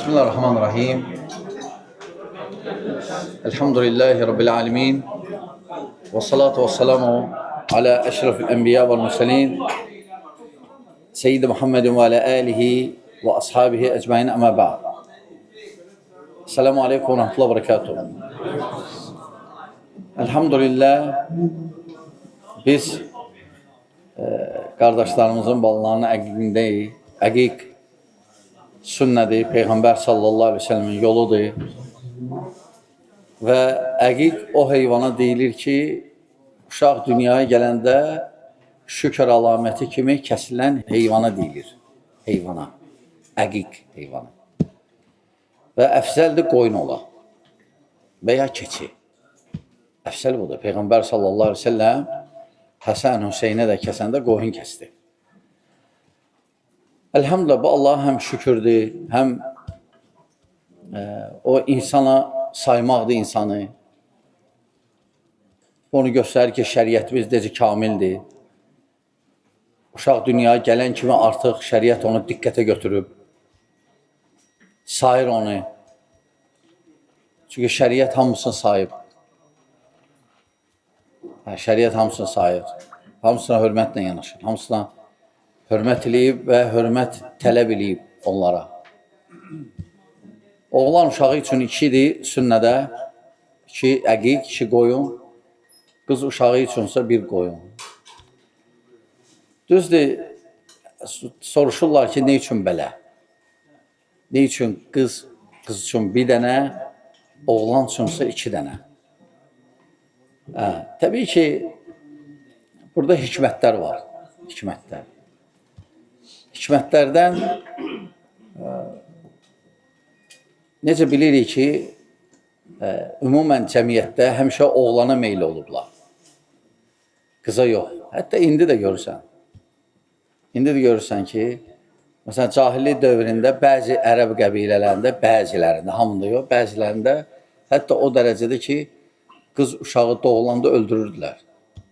Bismillahirrahmanirrahim. Elhamdülillahi Rabbil alemin. Ve salatu ve selamu ala eşrefil enbiya ve murselin. Seyyid Muhammedin ve ala alihi ve ashabihi ecmain ama ba'd. Selamun aleyküm ve rahmetullahi ve berekatuhu. Elhamdülillah biz qardaşlarımızın balalarının əqiqindəyik. Əqiq sünnədir, Peyğəmbər sallallahu aleyhi ve sellemin yoludur. Və əqiq o heyvana deyilir ki, uşaq dünyaya gələndə şükür əlaməti kimi kəsilən heyvana deyilir. Heyvana, əqiq heyvana. Və əfzəldir qoyun ola və ya keçi. Əfzəl budur. Peyğəmbər sallallahu aleyhi ve sellem Həsən Hüseynə də kəsəndə qoyun kəsdi. Elhamdülillah, bu Allah'a həm şükürdür, həm o insana saymaqdır insanı. Onu göstərir ki, şəriətimiz necə kamildir. Uşaq dünyaya gələn kimi artıq şəriət onu diqqətə götürüb. Sayır onu. Çünki şəriət hamısını sayıb. Şəriət hamısını sayır. Hamısına hörmətlə yanaşır. Hamısına hörmət eləyib və hörmət tələb eləyib onlara. Oğlan uşağı üçün ikidir sünnədə. İki əqiq, iki qoyun. Qız uşağı üçünsə bir qoyun. Düzdür, soruşurlar ki, ne üçün belə? Ne üçün qız üçün bir dənə, oğlan üçünsə iki dənə? Təbii ki, burada hikmətlər var. Hikmətlər. Hikmətlərdən necə bilirik ki, ümumən cəmiyyətdə həmişə oğlana meyil olublar. Qıza yox. Hətta indi də görürsən. İndi də görürsən ki, məsələn, cahillik dövründə bəzi ərəb qəbilələrində, bəzilərində, hamında yox, bəzilərində hətta o dərəcədə ki, qız uşağı doğulanda öldürürdülər.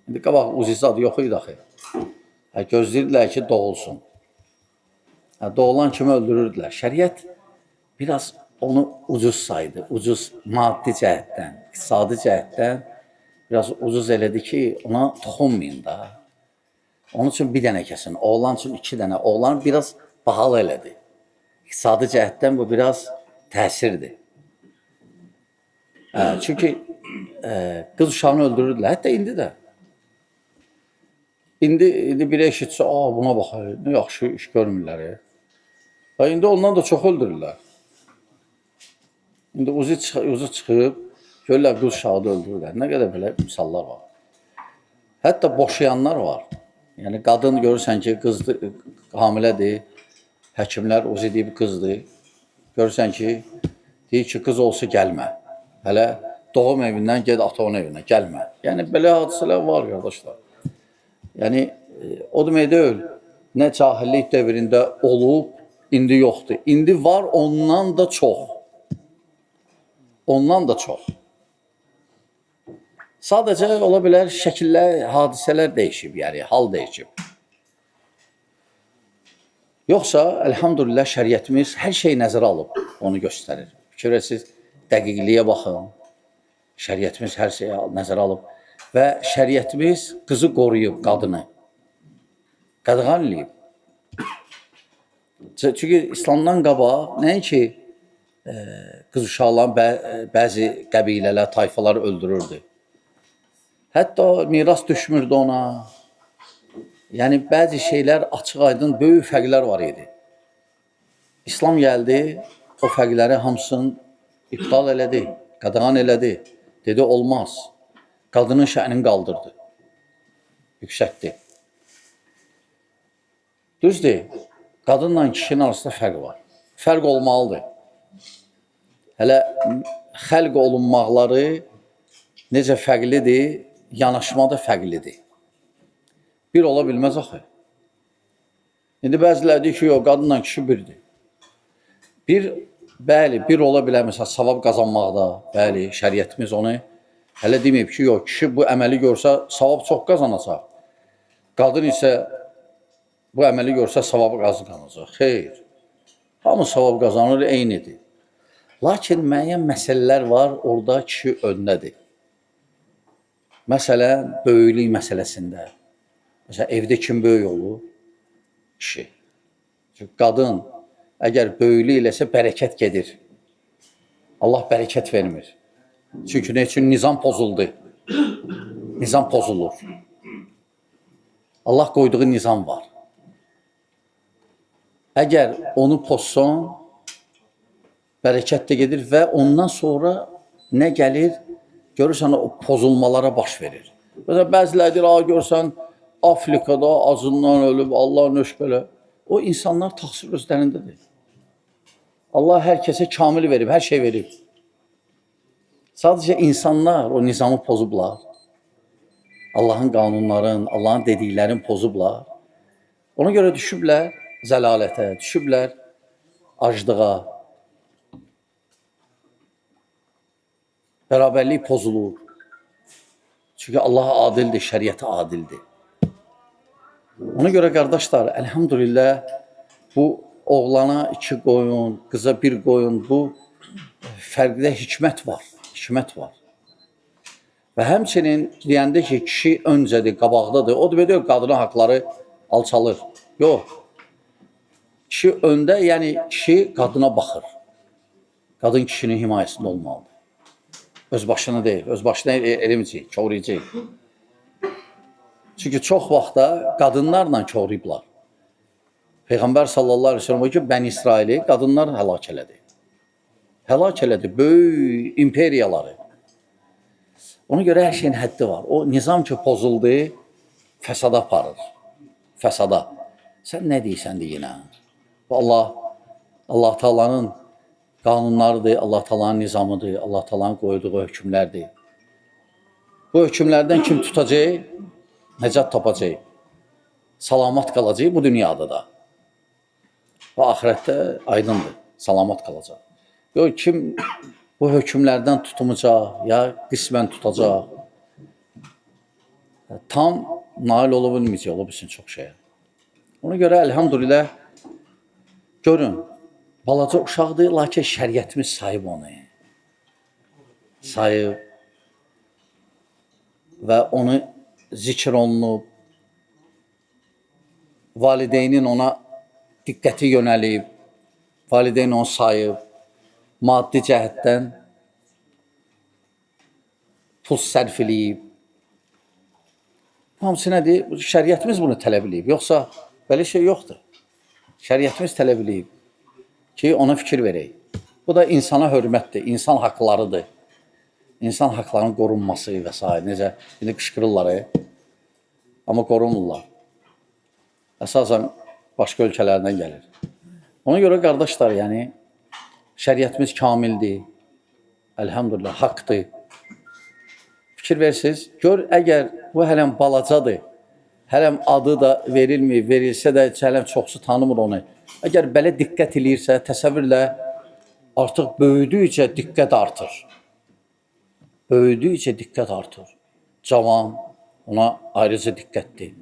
İndi qabaq uzizad yox idi axı. Gözləyirdilər ki, doğulsun. Doğulan kimi öldürürdülər. Şəriət biraz onu ucuz saydı. Ucuz maddi cəhətdən, iqtisadi cəhətdən biraz ucuz elədi ki, ona toxunmayın da. Onun üçün bir dənə kəsin. Oğlan üçün iki dənə. Oğlan biraz bahalı elədi. İqtisadi cəhətdən bu biraz təsirdir. Çünki qız uşağını öldürürdülər. Hətta indi də. İndi bir eşitsə, buna baxar, nə yaxşı iş görmürlər. İndi ondan da çox öldürürlər. İndi uzu çıxıb, görürlər qız uşağı da öldürürlər. Nə qədər belə misallar var. Hətta boşayanlar var. Yəni, qadın görürsən ki, qızdır, hamilədir. Həkimlər uzu deyib qızdır. Görürsən ki, deyir ki, qız olsa gəlmə. Hələ doğum evindən ged ata-onun evinə, gəlmə. Yəni, belə hadisələr var, qardaşlar. Yəni, o demək deyil, nə cahillik dövründə olub, indi yoxdur. İndi var, ondan da çox. Ondan da çox. Sadəcə, ola bilər, şəkillər, hadisələr dəyişib, yəni, hal dəyişib. Yoxsa, əlhamdülillah, şəriətimiz hər şey nəzərə alıb, onu göstərir. Fikirəsiz, dəqiqliyə baxın. Şəriətimiz hər şeyi nəzərə alıb və şəriətimiz qızı qoruyub, qadını. Qadağan eləyib. Çünki İslamdan qabaq nəinki qız uşaqların bəzi qəbilələr, tayfalar öldürürdü. Hətta miras düşmürdü ona. Yəni, bəzi şeylər açıq-aydın, böyük fərqlər var idi. İslam gəldi, o fərqləri hamısını iptal elədi, qadağan elədi. Dedi, olmaz. Qadının şənini qaldırdı. Yüksəkdir. Düzdür, qadınla kişinin arasında fərq var. Fərq olmalıdır. Hələ xəlq olunmaqları necə fərqlidir, yanaşma da fərqlidir. Bir ola bilməz axı. İndi bəzilər deyir ki, yox, qadınla kişi birdir. Bəli, bir ola bilər, məsələn, savab qazanmaqda, bəli, şəriətimiz onu hələ deməyib ki, yox, kişi bu əməli görsə, savab çox qazanacaq. Qadın isə bu əməli görsə, savab qazanacaq. Xeyr, hamı savab qazanır, eynidir. Lakin müəyyən məsələlər var, orada kişi öndədir. Məsələn, böyüklük məsələsində. Məsələn, evdə kim böyük olur? Kişi. Çünki qadın əgər böyüklük eləsə bərəkət gedir. Allah bərəkət vermir. Çünki nə üçün? Nizam pozuldu. Nizam pozulur. Allah qoyduğu nizam var. Əgər onu pozsan, bərəkət də gedir və ondan sonra nə gəlir? Görürsən, o pozulmalara baş verir. Məsələn, bəziləri görürsən, Afrikada acından ölüb, Allahın öş belə. O insanlar təqsir özlərindədir. Allah hər kəsə kamil verib, hər şey verib. Sadəcə insanlar o nizamı pozublar. Allahın qanunların, Allahın dediklərini pozublar. Ona görə düşüblər zəlalətə, düşüblər aclığa. Bərabərlik pozulur. Çünki Allah adildir, şəriəti adildir. Ona görə qardaşlar, əlhamdülillah bu oğlana 2 qoyun, qıza 1 qoyun, bu fərqdə hikmət var, hikmət var. Və həmçinin deyəndə ki, kişi öncədir, qabaqdadır, o da deyir, qadının haqları alçalır. Yox, kişi öndə, yəni kişi qadına baxır. Qadın kişinin himayəsində olmalıdır. Öz başına deyil, öz başına elimcik, koruyacaq. Çünki çox vaxtda qadınlarla koruyublar. Peyğəmbər sallallahu aleyhi ve sellem ki, Bəni İsraili qadınlar həlak elədi. Həlak elədi, böyük imperiyaları. Ona görə hər şeyin həddi var. O nizam ki pozuldu, fəsada aparır. Fəsada. Sən nə deyirsən deyinə? Allah Taala'nın qanunlarıdır, Allah Taala'nın nizamıdır, Allah Taala'nın qoyduğu hökmlərdir. Bu hökmlərdən kim tutacaq? Nəcat tapacaq. Salamat qalacaq bu dünyada da. Və axirətdə aydındır, salamat qalacaq. Yox, kim bu hökmlərdən tutmayacaq, ya qismən tutacaq, tam nail olub bilməyəcək, olub üçün çox şeyə. Ona görə əlhamdülillah, görün, balaca uşaqdır, lakin şəriətimiz sayıb onu. Sayıb və onu zikr olunub, valideynin ona diqqəti yönəlib, valideyn onu sayıb, maddi cəhətdən pul sərf eləyib. Hamısı nədir? Şəriətimiz bunu tələb eləyib. Yoxsa belə şey yoxdur. Şəriətimiz tələb eləyib ki, ona fikir verək. Bu da insana hörmətdir, insan haqlarıdır. İnsan haqlarının qorunması və s. Necə? İndi qışqırırlar, amma qorunmurlar. Əsasən başqa ölkələrdən gəlir. Ona görə qardaşlar, yəni şəriətimiz kamildir. Əlhamdülillah, haqqdır. Fikir versiniz, gör əgər bu hələm balacadır, hələm adı da verilmir, verilsə də hələm çoxsu tanımır onu. Əgər belə diqqət eləyirsə, təsəvvürlə artıq böyüdükcə diqqət artır. Böyüdükcə diqqət artır. Cavan ona ayrıca diqqətdir.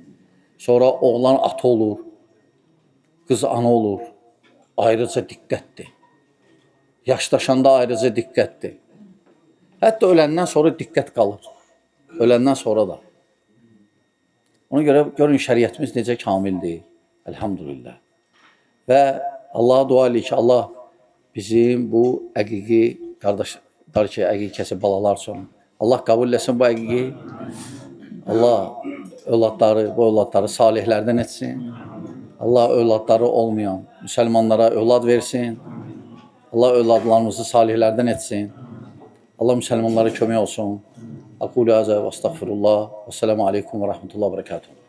Sonra oğlan ata olur, qız ana olur, ayrıca diqqətdir. Yaşdaşanda ayrıca diqqətdir. Hətta öləndən sonra diqqət qalır. Öləndən sonra da. Ona görə görün şəriətimiz necə kamildir. Elhamdülillah. Və Allah'a dua edirik ki, Allah bizim bu əqiqi qardaşlar ki, əqiqəsi balalar üçün. Allah qəbul etsin bu əqiqi. Allah bu övladları salihlərdən etsin. Allah övladları olmayan müsəlmanlara övlad versin. Allah övladlarımızı salihlərdən etsin. Allah müsəlmanlara kömək olsun. Aqulu azə və estağfirullah. Və selamu aleykum və rəhmətullah və bərəkatuhu.